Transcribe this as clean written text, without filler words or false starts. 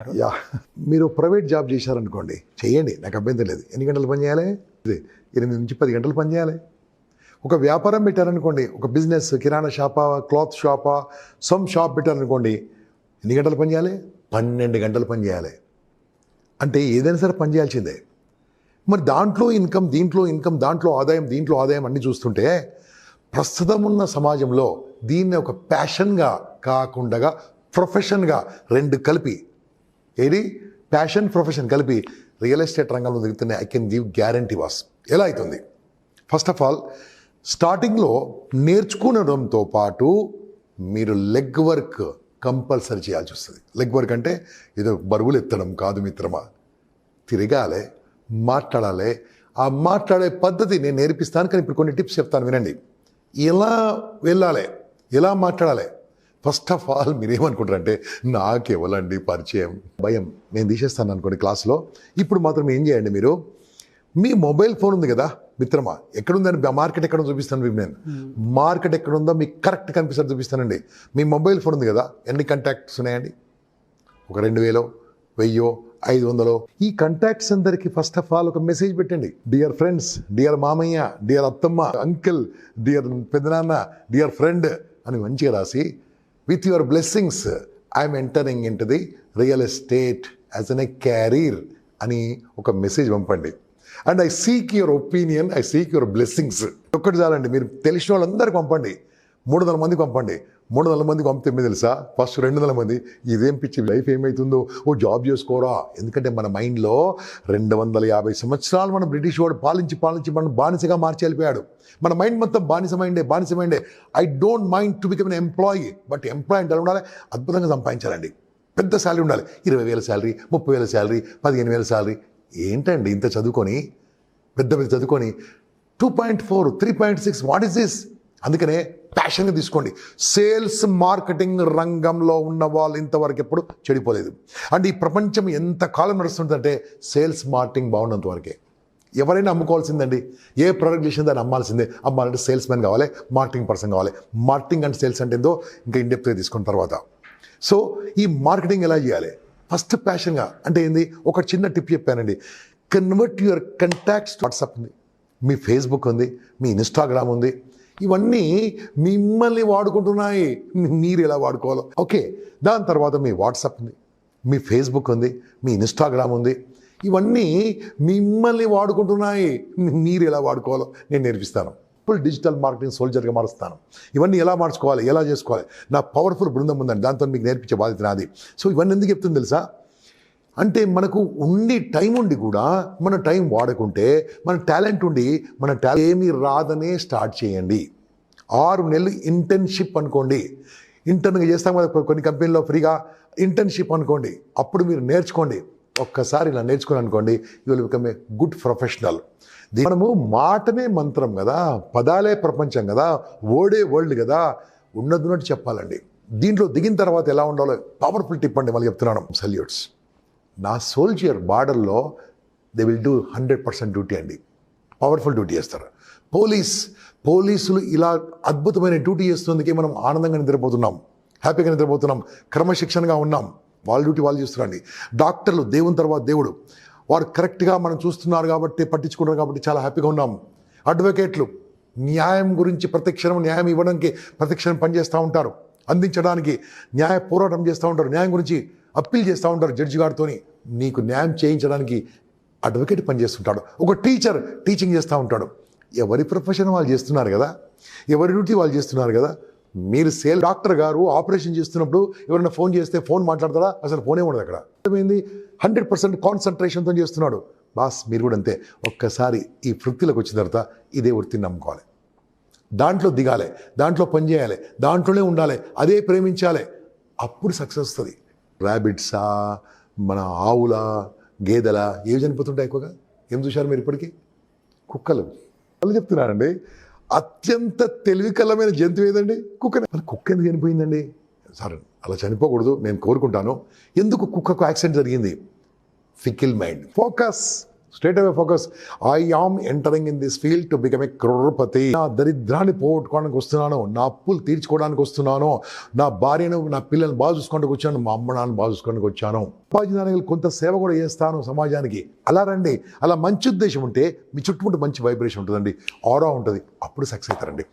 Yeah మీరు private job చేశారనుకోండి, చేయండి, నాకు అభ్యంతరం లేదు. ఎన్ని గంటలు పని చేయాలి? 8 నుంచి 10 గంటలు పని చేయాలి. ఒక వ్యాపారం పెట్టారనుకోండి, ఒక బిజినెస్, కిరాణా షాపా, క్లాత్ షాపా, సమ్ షాప్ పెట్టారనుకోండి, ఎన్ని గంటలు పని చేయాలి? 12 గంటలు పని చేయాలి. అంటే ఏదైనా సరే పని చేయాల్సిందే. మరి దాంట్లో ఇన్కమ్, దీంట్లో ఇన్కమ్, దాంట్లో ఆదాయం, దీంట్లో ఆదాయం అన్నీ చూస్తుంటే ప్రస్తుతం ఉన్న సమాజంలో దీన్ని ఒక ప్యాషన్గా కాకుండా ప్రొఫెషన్గా రెండు కలిపి, ఏది ప్యాషన్ ప్రొఫెషన్ కలిపి రియల్ ఎస్టేట్ రంగంలో దిగుతున్నాయి. I can give guarantee was. ఎలా అవుతుంది? ఫస్ట్ ఆఫ్ ఆల్ స్టార్టింగ్లో నేర్చుకునడంతో పాటు మీరు లెగ్ వర్క్ కంపల్సరీ చేయాల్సి వస్తుంది. లెగ్ వర్క్ అంటే ఏదో బరువులు ఎత్తడం కాదు మిత్రమా. తిరగాలి, మాట్లాడాలి. ఆ మాట్లాడే పద్ధతి నేను నేర్పిస్తాను, కానీ ఇప్పుడు కొన్ని టిప్స్ చెప్తాను వినండి. ఎలా వెళ్ళాలి, ఎలా మాట్లాడాలి. ఫస్ట్ ఆఫ్ ఆల్ మీరు ఏమనుకుంటారంటే, నాకెవలండి పరిచయం, భయం, నేను తీసేస్తాను అనుకోండి క్లాస్లో. ఇప్పుడు మాత్రం ఏం చేయండి, మీరు మీ మొబైల్ ఫోన్ ఉంది కదా మిత్రమా, ఎక్కడుందని మార్కెట్ ఎక్కడ చూపిస్తాను మీకు. నేను మార్కెట్ ఎక్కడుందో మీకు కరెక్ట్ కనిపిస్తుంది చూపిస్తానండి. మీ మొబైల్ ఫోన్ ఉంది కదా, ఎన్ని కాంటాక్ట్స్ ఉన్నాయండి? ఒక 2000, 1000, 500. ఈ కాంటాక్ట్స్ అందరికి ఫస్ట్ ఆఫ్ ఆల్ ఒక మెసేజ్ పెట్టండి. డియర్ ఫ్రెండ్స్, డియర్ మామయ్య, డియర్ అత్తమ్మ, అంకిల్, డియర్ పెద్దనాన్న, డియర్ ఫ్రెండ్ అని మంచిగా రాసి, with your blessings I am entering into the real estate as a career అని ఒక మెసేజ్ పంపండి. And I seek your opinion, I seek your blessings. ఒక్కటి చాలండి. మీరు తెలిసిన వాళ్ళందరికీ పంపండి. 300 మందికి పంపండి. 300 మందికి పంపితే ఏమీ తెలుసా? ఫస్ట్ 200 మంది ఇదేం పిచ్చి లైఫ్ ఏమవుతుందో, ఓ జాబ్ చేసుకోరా. ఎందుకంటే మన మైండ్లో 250 సంవత్సరాలు మన బ్రిటిష్ వాడు పాలించి మనం బానిసగా మార్చి వెళ్ళిపోయాడు. మన మైండ్ మొత్తం బానిస మైండే. I don't mind to become an employee, but employee అంటే ఉండాలి, అద్భుతంగా సంపాదించాలండి. పెద్ద శాలరీ ఉండాలి. 20,000 శాలరీ, 30,000 శాలరీ, 15,000 శాలరీ. ఏంటండి ఇంత చదువుకొని, పెద్ద చదువుకొని 2.4, 3.6, వాట్ ఈస్ దిస్? అందుకనే ప్యాషన్గా తీసుకోండి. సేల్స్ మార్కెటింగ్ రంగంలో ఉన్న వాళ్ళు ఇంతవరకు ఎప్పుడు చెడిపోలేదు. అండ్ ఈ ప్రపంచం ఎంత కాలం నడుస్తుందంటే సేల్స్ మార్కెటింగ్ బాగున్నంత వరకే. ఎవరైనా అమ్ముకోవాల్సిందండి. ఏ ప్రోడక్ట్ చేసిన దాన్ని అమ్మాల్సిందే. అమ్మాలంటే సేల్స్ మ్యాన్ కావాలి, మార్కెటింగ్ పర్సన్ కావాలి. మార్కెటింగ్ అండ్ సేల్స్ అంటే ఏందో ఇంకా ఇండెప్త్గా తీసుకున్న తర్వాత. సో ఈ మార్కెటింగ్ ఎలా చేయాలి? ఫస్ట్ ప్యాషన్గా అంటే ఏంది? ఒక చిన్న టిప్ చెప్పానండి. Convert your contacts. వాట్సాప్ ఉంది, మీ ఫేస్బుక్ ఉంది, మీ ఇన్స్టాగ్రామ్ ఉంది. ఇవన్నీ మిమ్మల్ని వాడుకుంటున్నాయి, మీరు ఎలా వాడుకోవాలో. ఓకే, దాని తర్వాత మీ వాట్సాప్ ఉంది, మీ ఫేస్బుక్ ఉంది, మీ ఇన్స్టాగ్రామ్ ఉంది. ఇవన్నీ మిమ్మల్ని వాడుకుంటున్నాయి, మీరు ఎలా వాడుకోవాలో నేను నేర్పిస్తాను. ఫుల్ డిజిటల్ మార్కెటింగ్ సోల్జర్గా మారుస్తాను. ఇవన్నీ ఎలా మార్చుకోవాలి, ఎలా చేసుకోవాలి. నా పవర్ఫుల్ బృందం ఉందండి, దాంతో మీకు నేర్పించే బాధ్యత నాది. సో ఇవన్నీ ఎందుకు చెప్తుంది తెలుసా? అంటే మనకు టైం ఉండి కూడా మన టైం వాడకుంటే, మన టాలెంట్ ఉండి మన టాలెంట్ ఏమీ రాదనే స్టార్ట్ చేయండి. 6 నెలలు ఇంటర్న్షిప్ అనుకోండి. ఇంటర్న్గా చేస్తాం కదా కొన్ని కంపెనీలో ఫ్రీగా. ఇంటర్న్షిప్ అనుకోండి, అప్పుడు మీరు నేర్చుకోండి. ఒక్కసారి ఇలా నేర్చుకుని అనుకోండి, you will become a good professional. మనము మాటనే మంత్రం కదా, పదాలే ప్రపంచం కదా, వర్డే వరల్డ్ కదా. ఉన్నట్టు చెప్పాలండి. దీంట్లో దిగిన తర్వాత ఎలా ఉండాలో పవర్ఫుల్ టిప్ అండి, మళ్ళీ చెప్తున్నాను. సల్యూట్స్. నా సోల్జర్ బార్డర్లో దే విల్ డూ 100% డ్యూటీ అండి. పవర్ఫుల్ డ్యూటీ చేస్తారు. పోలీసులు ఇలా అద్భుతమైన డ్యూటీ చేస్తున్నందుకే మనం ఆనందంగా నిద్రపోతున్నాం, హ్యాపీగా నిద్రపోతున్నాం, క్రమశిక్షణగా ఉన్నాం. వాళ్ళ డ్యూటీ వాళ్ళు చేస్తున్నారండి. డాక్టర్లు దేవుని తర్వాత దేవుడు, వారు కరెక్ట్గా మనం చూస్తున్నారు కాబట్టి, పట్టించుకుంటారు కాబట్టి చాలా హ్యాపీగా ఉన్నాం. అడ్వకేట్లు న్యాయం గురించి ప్రతిక్షణం న్యాయం ఇవ్వడానికి ప్రతిక్షణం పనిచేస్తూ ఉంటారు, అందించడానికి న్యాయ పోరాటం చేస్తూ ఉంటారు, న్యాయం గురించి అప్పీల్ చేస్తూ ఉంటారు జడ్జి గారితో. నీకు న్యాయం చేయించడానికి అడ్వకేట్ పనిచేస్తుంటాడు. ఒక టీచర్ టీచింగ్ చేస్తూ ఉంటాడు. ఎవరి ప్రొఫెషన్ వాళ్ళు చేస్తున్నారు కదా, ఎవరి డ్యూటీ వాళ్ళు చేస్తున్నారు కదా. మీరు డాక్టర్ గారు ఆపరేషన్ చేస్తున్నప్పుడు ఎవరైనా ఫోన్ చేస్తే ఫోన్ మాట్లాడతారా? అసలు ఫోనే ఉండదు అక్కడ. అర్థమైంది? 100% కాన్సన్ట్రేషన్తో చేస్తున్నాడు. బాస్ మీరు కూడా అంతే. ఒక్కసారి ఈ వృత్తిలోకి వచ్చిన తర్వాత ఇదే వృత్తిని నమ్ముకోవాలి, దాంట్లో దిగాలి, దాంట్లో పనిచేయాలి, దాంట్లోనే ఉండాలి, అదే ప్రేమించాలి. అప్పుడు సక్సెస్ వస్తుంది. ర్యాబిట్సా, మన ఆవుల, గేదెల ఏవి చనిపోతుంటాయి ఎక్కువగా? ఏం చూశారు మీరు ఇప్పటికీ? కుక్కలు. వాళ్ళు చెప్తున్నారండి, అత్యంత తెలివికల్లమైన జంతువు ఏదండి? కుక్క. కుక్క ఎందుకు చనిపోయిందండి? సరే, అలా చనిపోకూడదు, నేను కోరుకుంటాను. ఎందుకు కుక్కకు యాక్సిడెంట్ జరిగింది? Fickle mind. Focus, straight away focus, I am entering in this field to become a crorepati. నా దరిద్రాన్ని పోగొట్టుకోవడానికి వస్తున్నాను, నా అప్పులు తీర్చుకోవడానికి వస్తున్నాను, నా భార్యను నా పిల్లల్ని బాగా చూసుకోవడానికి వచ్చాను, మా అమ్మ నాన్న బాగా చూసుకోవడానికి వచ్చాను, ఉపాధ్యాయునికి కొంత సేవ కూడా చేస్తాను సమాజానికి. అలా రండి. అలా మంచి ఉద్దేశం ఉంటే మీ చుట్టుముట్టు మంచి వైబ్రేషన్ ఉంటుందండి, ఆరా ఉంటుంది, అప్పుడు సక్సెస్ అవుతారండి.